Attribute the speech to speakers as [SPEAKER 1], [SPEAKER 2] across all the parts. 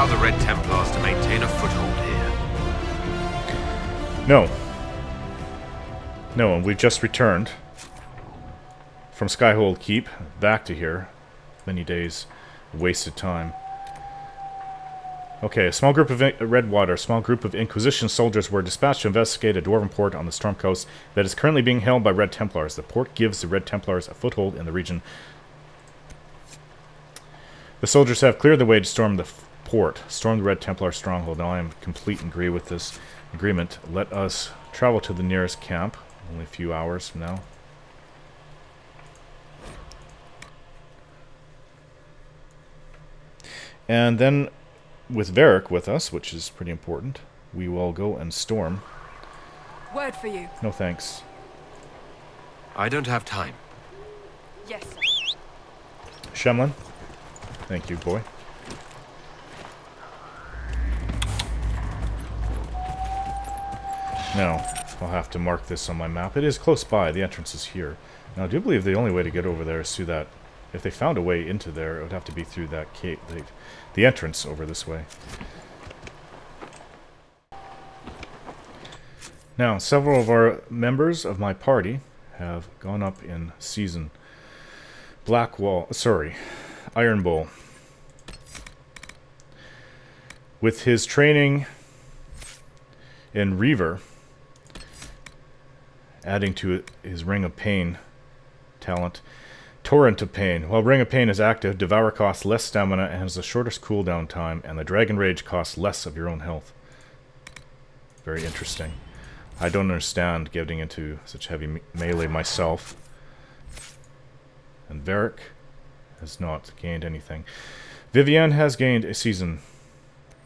[SPEAKER 1] allow the Red Templars to maintain a foothold here.
[SPEAKER 2] No. No, and we've just returned from Skyhold Keep back to here. Many days wasted time. Okay, a small group of Redwater, a small group of Inquisition soldiers were dispatched to investigate a dwarven port on the Storm Coast that is currently being held by Red Templars. The port gives the Red Templars a foothold in the region. The soldiers have cleared the way to storm the port. Storm the Red Templar stronghold. Now I am complete and agree with this agreement. Let us travel to the nearest camp. Only a few hours from now. And then, with Varric with us, which is pretty important, we will go and storm.
[SPEAKER 3] Word for you.
[SPEAKER 2] No thanks.
[SPEAKER 1] I don't have time.
[SPEAKER 3] Yes, sir.
[SPEAKER 2] Shemlin. Thank you, boy. Now, I'll have to mark this on my map. It is close by. The entrance is here. Now, I do believe the only way to get over there is through that. If they found a way into there, it would have to be through that cave, the entrance over this way. Now, several of our members of my party have gone up in season. Iron Bull. With his training in Reaver, adding to his Ring of Pain talent, Torrent of Pain. While Ring of Pain is active, Devour costs less stamina and has the shortest cooldown time, and the Dragon Rage costs less of your own health. Very interesting. I don't understand getting into such heavy melee myself. And Varric has not gained anything. Vivienne has gained a season.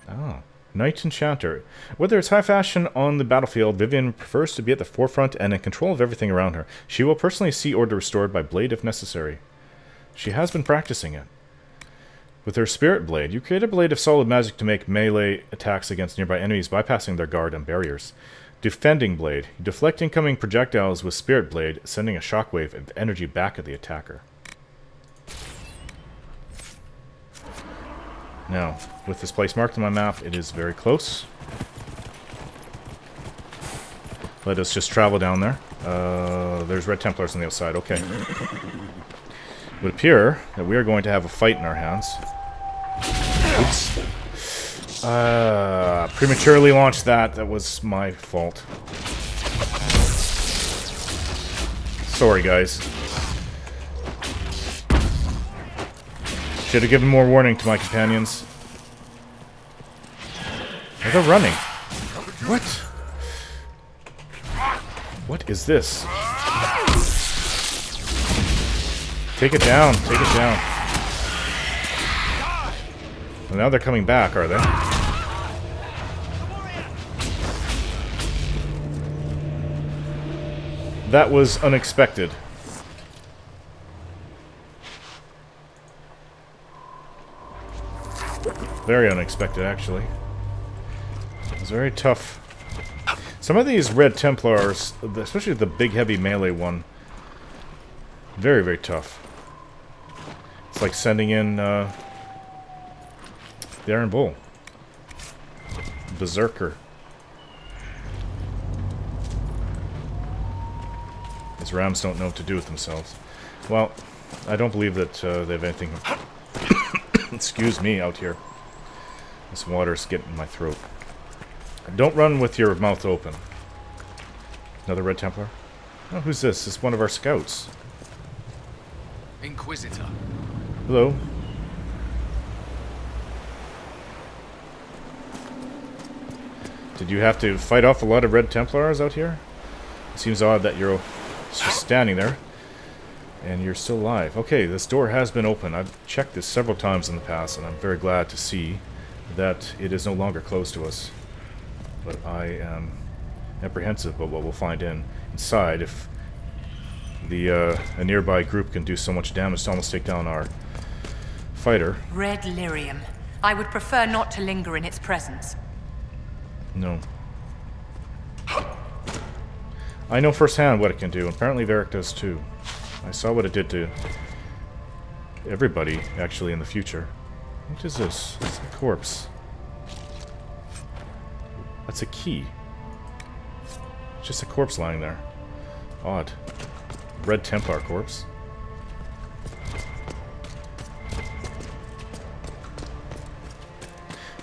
[SPEAKER 2] Ah. Knight Enchanter. Whether it's high fashion on the battlefield, Vivienne prefers to be at the forefront and in control of everything around her. She will personally see order restored by blade if necessary. She has been practicing it. With her Spirit Blade, you create a blade of solid magic to make melee attacks against nearby enemies, bypassing their guard and barriers. Defending Blade. You deflect incoming projectiles with Spirit Blade, sending a shockwave of energy back at the attacker. Now, with this place marked on my map, it is very close. Let us just travel down there. There's Red Templars on the outside. Okay. It would appear that we are going to have a fight in our hands. Oops. Prematurely launched that. That was my fault. Sorry, guys. Should have given more warning to my companions. Oh, they're running. What? What is this? Take it down. Take it down. Well, now they're coming back, are they? That was unexpected. Very unexpected, actually. It was very tough. Some of these Red Templars, especially the big heavy melee one, very, very tough. It's like sending in the Iron Bull. Berserker. These rams don't know what to do with themselves. Well, I don't believe that they have anything... excuse me, out here. This water's getting in my throat. Don't run with your mouth open. Another Red Templar? Oh, who's this? It's one of our scouts.
[SPEAKER 1] Inquisitor.
[SPEAKER 2] Hello. Did you have to fight off a lot of Red Templars out here? It seems odd that you're just standing there. And you're still alive. Okay, this door has been open. I've checked this several times in the past, and I'm very glad to see that it is no longer closed to us. But I am apprehensive about what we'll find inside if a nearby group can do so much damage to almost take down our fighter.
[SPEAKER 3] Red Lyrium. I would prefer not to linger in its presence.
[SPEAKER 2] No. I know firsthand what it can do, and apparently Varric does too. I saw what it did to everybody, actually, in the future. What is this? It's a corpse. That's a key. It's just a corpse lying there. Odd. Red Templar corpse.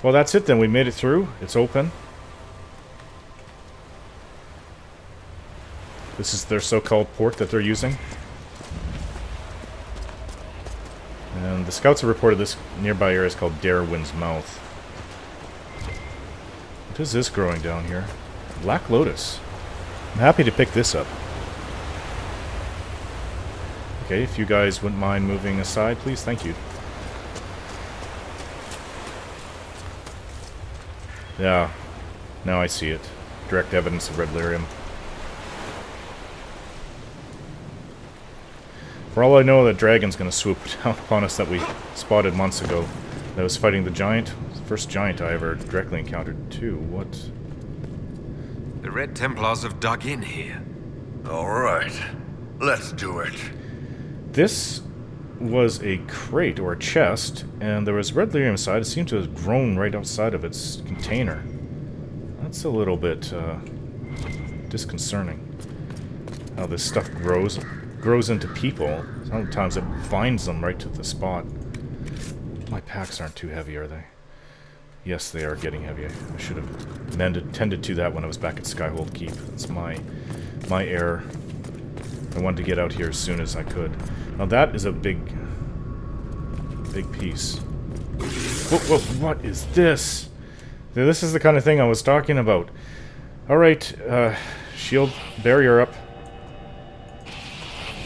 [SPEAKER 2] Well, that's it then. We made it through. It's open. This is their so-called port that they're using. And the scouts have reported this nearby area is called Darwin's Mouth. What is this growing down here? Black Lotus. I'm happy to pick this up. Okay, if you guys wouldn't mind moving aside, please. Thank you. Yeah, now I see it. Direct evidence of Red Lyrium. For all I know, that dragon's going to swoop down upon us that we spotted months ago. That was fighting the giant. The first giant I ever directly encountered, too. What?
[SPEAKER 1] The Red Templars have dug in here.
[SPEAKER 4] All right, let's do it.
[SPEAKER 2] This was a crate or a chest, and there was red lyrium inside. It seemed to have grown right outside of its container. That's a little bit disconcerting. How this stuff grows into people. Sometimes it binds them right to the spot. My packs aren't too heavy, are they? Yes, they are getting heavy. I should have tended to that when I was back at Skyhold Keep. That's my error. I wanted to get out here as soon as I could. Now that is a big piece. Whoa, what is this? This is the kind of thing I was talking about. Alright, shield barrier up.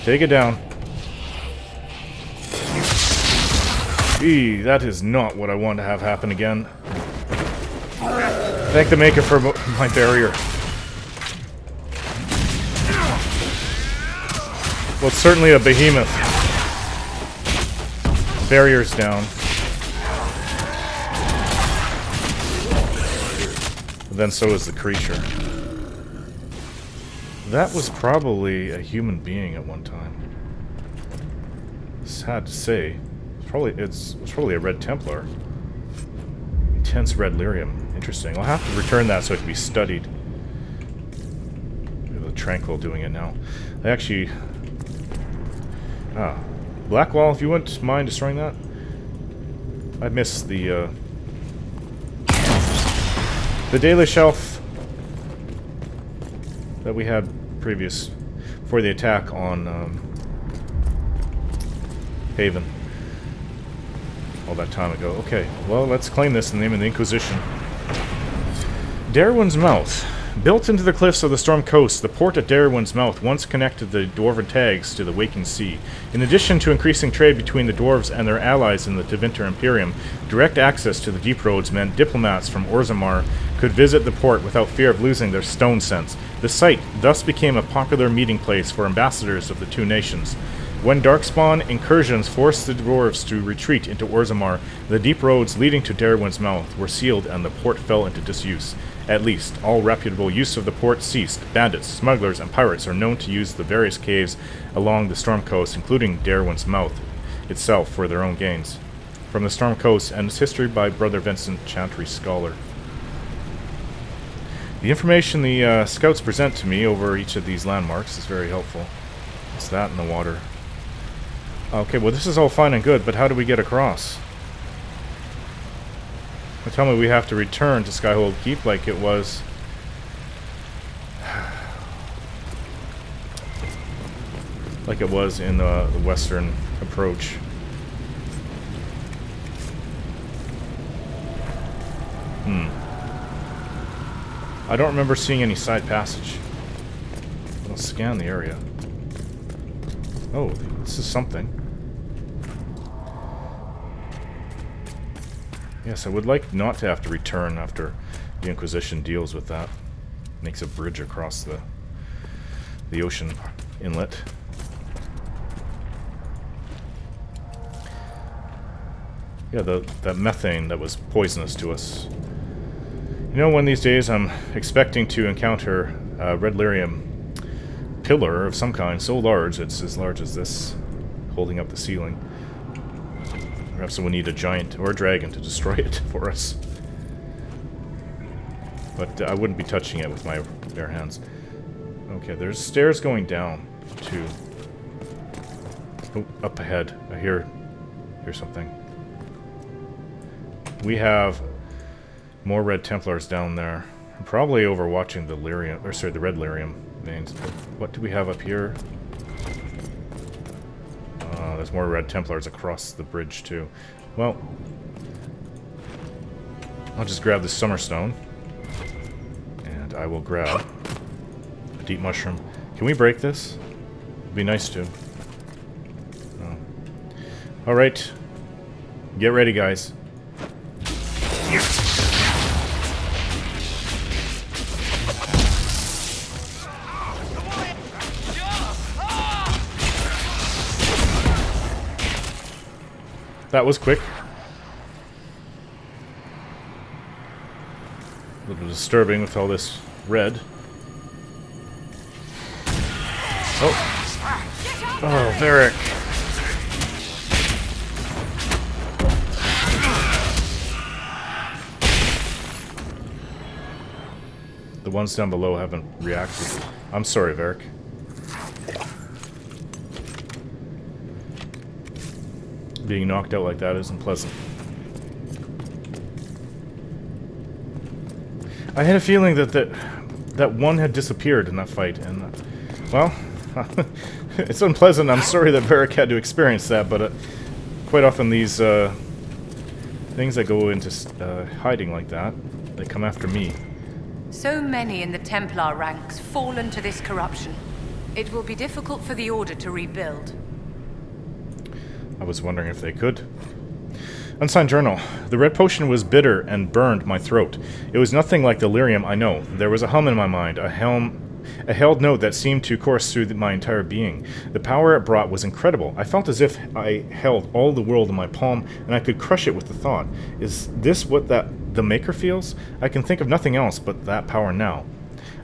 [SPEAKER 2] Take it down. Eee, that is not what I want to have happen again. Thank the Maker for my barrier. Well, it's certainly a behemoth. Barrier's down. But then so is the creature. That was probably a human being at one time. Sad to say. It's probably a Red Templar. Intense red lyrium. Interesting. I'll have to return that so it can be studied. We have the Tranquil doing it now. I actually... Blackwall, if you wouldn't mind destroying that. I missed the daily shelf that we had previous for the attack on Haven all that time ago. Okay, well, let's claim this in the name of the Inquisition. Darwin's Mouth. Built into the cliffs of the Storm Coast, the port at Darwin's Mouth once connected the Dwarven tags to the Waking Sea. In addition to increasing trade between the Dwarves and their allies in the Tevinter Imperium, direct access to the deep roads meant diplomats from Orzammar could visit the port without fear of losing their stone sense. The site thus became a popular meeting place for ambassadors of the two nations. When Darkspawn incursions forced the Dwarves to retreat into Orzammar, the deep roads leading to Darwin's Mouth were sealed and the port fell into disuse. At least, all reputable use of the port ceased. Bandits, smugglers, and pirates are known to use the various caves along the Storm Coast, including Darwin's Mouth itself, for their own gains. From the Storm Coast and its history by Brother Vincent, Chantry Scholar. The information the scouts present to me over each of these landmarks is very helpful. What's that in the water? Okay, well this is all fine and good, but how do we get across? Tell me we have to return to Skyhold Keep like it was... like it was in the western approach. I don't remember seeing any side passage. I'll scan the area. Oh, this is something. Yes, I would like not to have to return after the Inquisition deals with that. Makes a bridge across the ocean inlet. Yeah, that methane that was poisonous to us. You know, one of these days I'm expecting to encounter a red lyrium pillar of some kind, so large, it's as large as this, holding up the ceiling. Perhaps we'll need a giant or a dragon to destroy it for us. But I wouldn't be touching it with my bare hands. Okay, there's stairs going down to... Oh, up ahead. I hear something. We have more Red Templars down there. I'm probably overwatching the Lyrium, or sorry, the Red Lyrium veins. But what do we have up here? There's more Red Templars across the bridge too. Well, I'll just grab the Summerstone, and I will grab a Deep Mushroom. Can we break this? It'd be nice to. Oh. All right, get ready, guys. That was quick. A little disturbing with all this red. Oh. Oh, Varric. The ones down below haven't reacted. I'm sorry, Varric. Being knocked out like that isn't pleasant. I had a feeling that one had disappeared in that fight, and well, it's unpleasant. I'm sorry that Varric had to experience that, but quite often these things that go into hiding like that, they come after me.
[SPEAKER 3] So many in the Templar ranks fallen to this corruption. It will be difficult for the Order to rebuild.
[SPEAKER 2] I was wondering if they could. Unsigned journal. The red potion was bitter and burned my throat. It was nothing like the Lyrium I know. There was a hum in my mind, a held note that seemed to course through my entire being. The power it brought was incredible. I felt as if I held all the world in my palm, and I could crush it with the thought. Is this what the Maker feels? I can think of nothing else but that power now.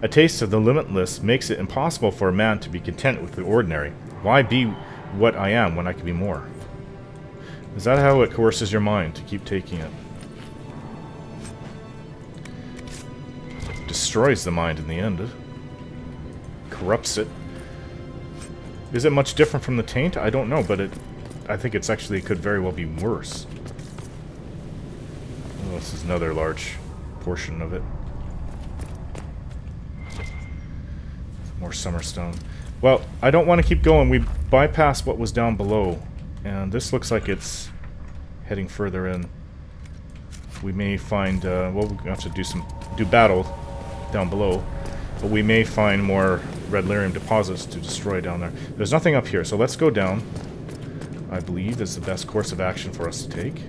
[SPEAKER 2] A taste of the limitless makes it impossible for a man to be content with the ordinary. Why be what I am when I can be more? Is that how it coerces your mind to keep taking it? Destroys the mind in the end. It corrupts it. Is it much different from the taint? I don't know, but I think it's actually, it could very well be worse. Oh, this is another large portion of it. More Summerstone. Well, I don't want to keep going. We bypassed what was down below. And this looks like it's heading further in. We may find, well, we're gonna have to do battle down below, but we may find more Red Lyrium deposits to destroy down there. There's nothing up here, so let's go down. I believe is the best course of action for us to take.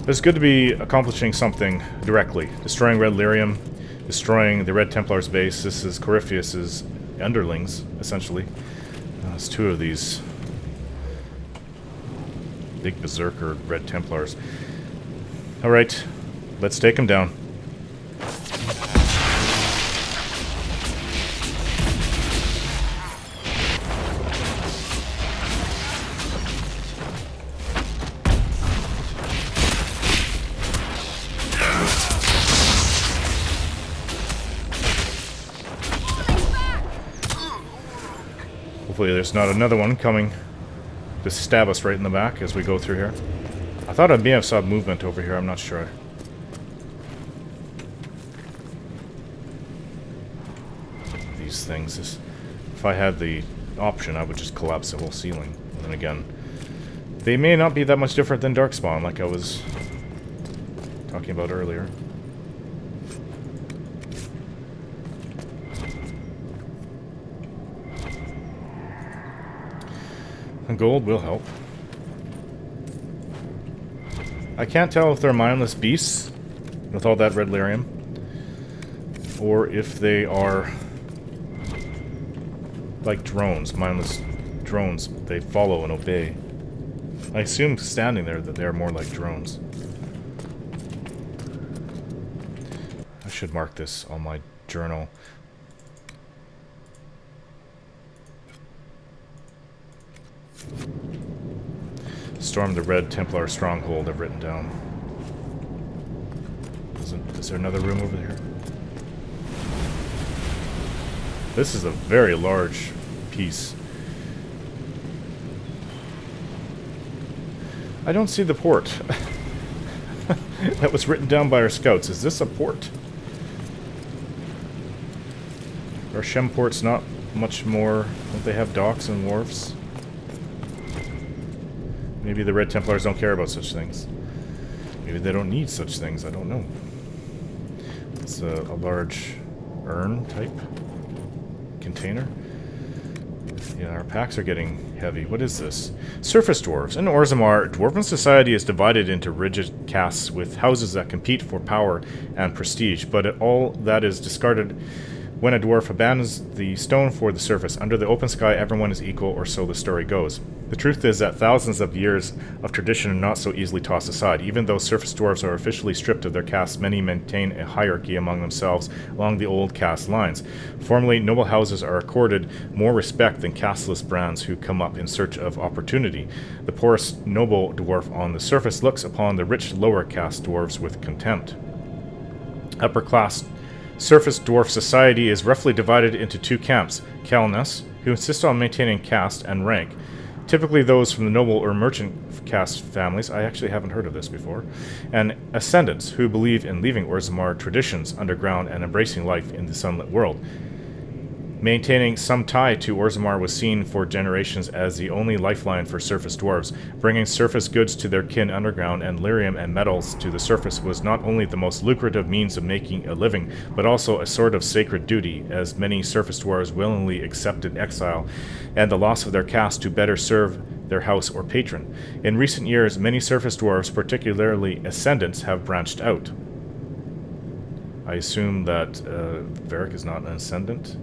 [SPEAKER 2] It's good to be accomplishing something directly. Destroying Red Lyrium, destroying the Red Templar's base. This is Corypheus's underlings, essentially. It's two of these big berserker Red Templars. Alright, let's take them down. Hopefully there's not another one coming to stab us right in the back as we go through here. I thought I may have saw movement over here, I'm not sure. These things, if I had the option, I would just collapse the whole ceiling. And then again, they may not be that much different than Darkspawn, like I was talking about earlier. Gold will help. I can't tell if they're mindless beasts with all that red lyrium, or if they are like drones, mindless drones. They follow and obey. I assume standing there that they're more like drones. I should mark this on my journal. Storm the Red Templar stronghold, I've written down. Is there another room over here? This is a very large piece. I don't see the port. That was written down by our scouts. Is this a port? Are Shem ports not much more? Don't they have docks and wharfs? Maybe the Red Templars don't care about such things. Maybe they don't need such things. I don't know. It's a large urn type container. Yeah, our packs are getting heavy. What is this? Surface dwarves. In Orzammar, dwarven society is divided into rigid castes with houses that compete for power and prestige, but all that is discarded when a dwarf abandons the stone for the surface. Under the open sky, everyone is equal, or so the story goes. The truth is that thousands of years of tradition are not so easily tossed aside. Even though surface dwarves are officially stripped of their caste, many maintain a hierarchy among themselves along the old caste lines. Formerly, noble houses are accorded more respect than casteless brands who come up in search of opportunity. The poorest noble dwarf on the surface looks upon the rich lower caste dwarves with contempt. Upper class surface dwarf society is roughly divided into two camps: Kalnas, who insist on maintaining caste and rank, typically those from the noble or merchant caste families. I actually haven't heard of this before. And Ascendants, who believe in leaving Orzammar traditions underground and embracing life in the sunlit world. Maintaining some tie to Orzammar was seen for generations as the only lifeline for surface dwarves. Bringing surface goods to their kin underground and lyrium and metals to the surface was not only the most lucrative means of making a living, but also a sort of sacred duty, as many surface dwarves willingly accepted exile and the loss of their caste to better serve their house or patron. In recent years, many surface dwarves, particularly Ascendants, have branched out. I assume that Varric is not an Ascendant.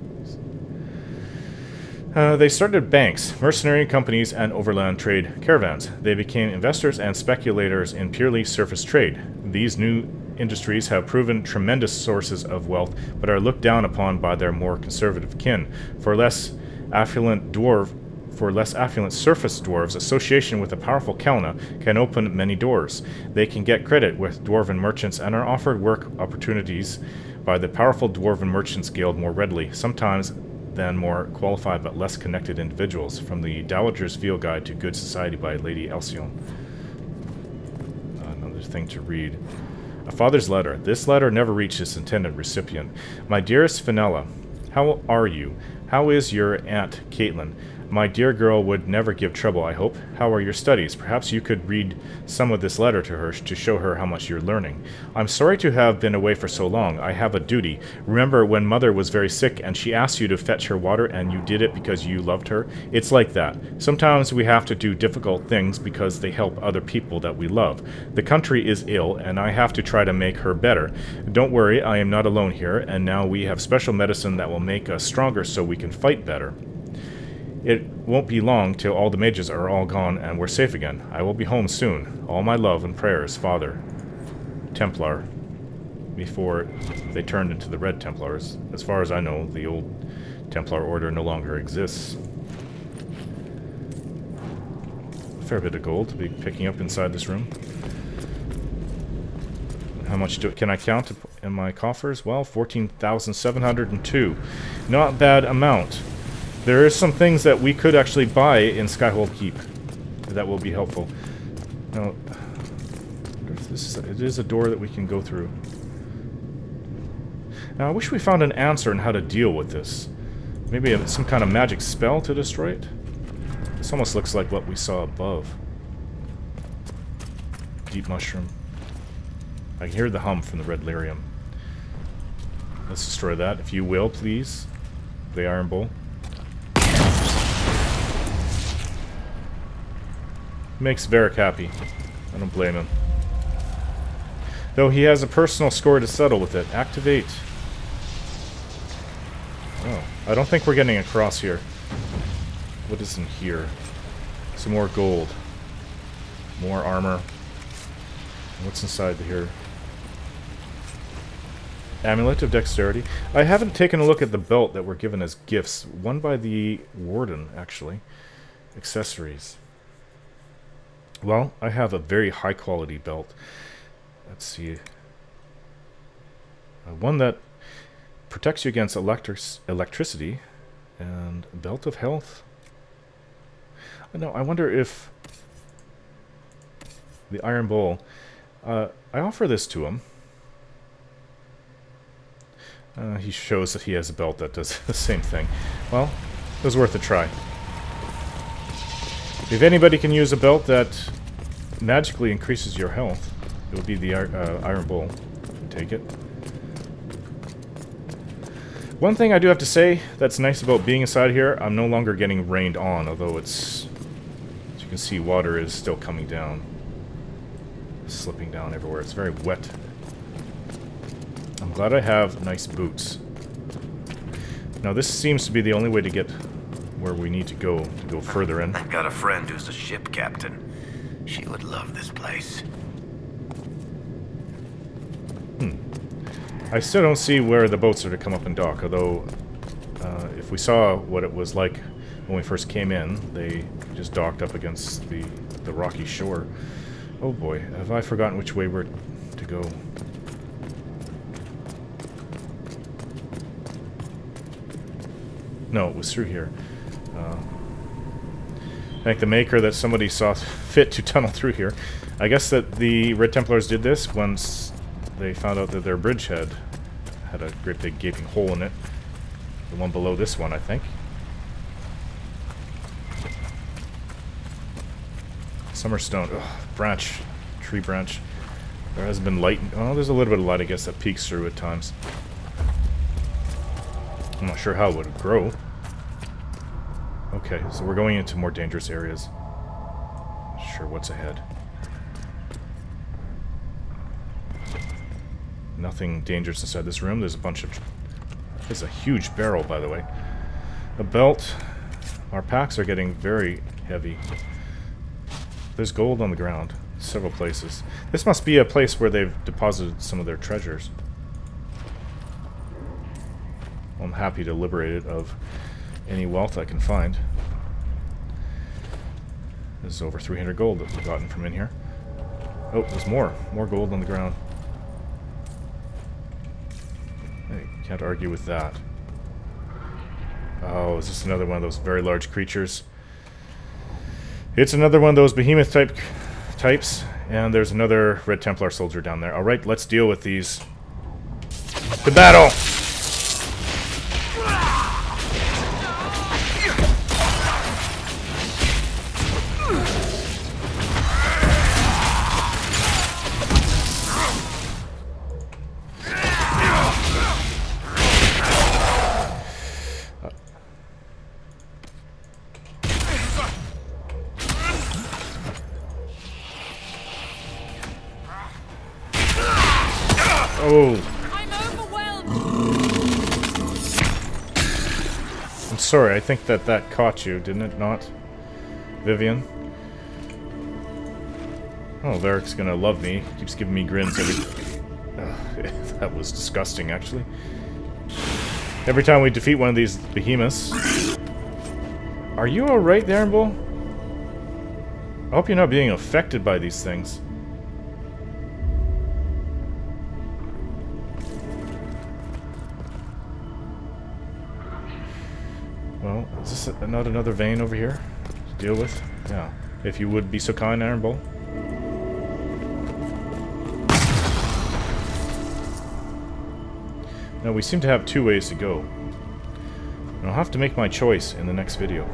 [SPEAKER 2] They started banks, mercenary companies, and overland trade caravans. They became investors and speculators in purely surface trade. These new industries have proven tremendous sources of wealth, but are looked down upon by their more conservative kin. For less affluent surface dwarves, association with a powerful Kelna can open many doors. They can get credit with dwarven merchants and are offered work opportunities by the powerful Dwarven Merchants Guild more readily, sometimes than more qualified but less connected individuals. From the Dowager's Field Guide to Good Society by Lady Elsion. Another thing to read. A father's letter. This letter never reached its intended recipient. My dearest Fenella, how are you? How is your Aunt Caitlin? My dear girl would never give trouble, I hope. How are your studies? Perhaps you could read some of this letter to her to show her how much you're learning. I'm sorry to have been away for so long. I have a duty. Remember when Mother was very sick and she asked you to fetch her water and you did it because you loved her? It's like that. Sometimes we have to do difficult things because they help other people that we love. The country is ill and I have to try to make her better. Don't worry, I am not alone here, and now we have special medicine that will make us stronger so we can fight better. It won't be long till all the mages are all gone and we're safe again. I will be home soon. All my love and prayers, Father. Templar. Before they turned into the Red Templars. As far as I know, the old Templar order no longer exists. A fair bit of gold to be picking up inside this room. How much can I count in my coffers? Well, 14,702. Not a bad amount. There are some things that we could actually buy in Skyhold Keep that will be helpful. Now, it is a door that we can go through. Now, I wish we found an answer on how to deal with this. Maybe some kind of magic spell to destroy it? This almost looks like what we saw above. Deep mushroom. I can hear the hum from the red lyrium. Let's destroy that, if you will, please. The iron bowl. Makes Varric happy. I don't blame him. Though he has a personal score to settle with it. Activate. Oh, I don't think we're getting across here. What is in here? Some more gold. More armor. What's inside here? Amulet of Dexterity. I haven't taken a look at the belt that were given as gifts. One by the Warden, actually. Accessories. Well, I have a very high quality belt. Let's see. One that protects you against electricity. And a belt of health. No, I wonder if the Iron Bowl. I offer this to him. He shows that he has a belt that does the same thing. Well, it was worth a try. If anybody can use a belt that magically increases your health, it would be the Iron Bowl. Take it. One thing I do have to say that's nice about being inside here, I'm no longer getting rained on, although it's, as you can see, water is still coming down. Slipping down everywhere. It's very wet. I'm glad I have nice boots. Now this seems to be the only way to get where we need to go further in.
[SPEAKER 5] I've got a friend who's a ship captain. She would love this place.
[SPEAKER 2] I still don't see where the boats are to come up and dock, although if we saw what it was like when we first came in, they just docked up against the rocky shore. Oh boy, have I forgotten which way we're to go. No, it was through here. Thank the maker that somebody saw fit to tunnel through here. I guess that the Red Templars did this once they found out that their bridgehead had a great big gaping hole in it. The one below this one, I think. Summerstone. Ugh, branch. Tree branch. There hasn't been light. Oh, there's a little bit of light, I guess, that peeks through at times. I'm not sure how it would grow. Okay, so we're going into more dangerous areas. Not sure what's ahead. Nothing dangerous inside this room. There's a bunch of... There's a huge barrel, by the way. A belt. Our packs are getting very heavy. There's gold on the ground. Several places. This must be a place where they've deposited some of their treasures. I'm happy to liberate it of any wealth I can find. There's over 300 gold that we've gotten from in here. Oh, there's more. More gold on the ground. Hey, can't argue with that. Oh, is this another one of those very large creatures? It's another one of those behemoth types, and there's another Red Templar soldier down there. Alright, let's deal with these. To battle! Oh.
[SPEAKER 3] I'm overwhelmed.
[SPEAKER 2] I'm sorry, I think that caught you, didn't it not, Vivian? Oh, Varric's gonna love me. Keeps giving me grins every... that was disgusting, actually. Every time we defeat one of these behemoths... Are you alright there, Bull? I hope you're not being affected by these things. Well, is this not another vein over here to deal with? Yeah. If you would be so kind, Iron Bull. Now, we seem to have two ways to go. And I'll have to make my choice in the next video.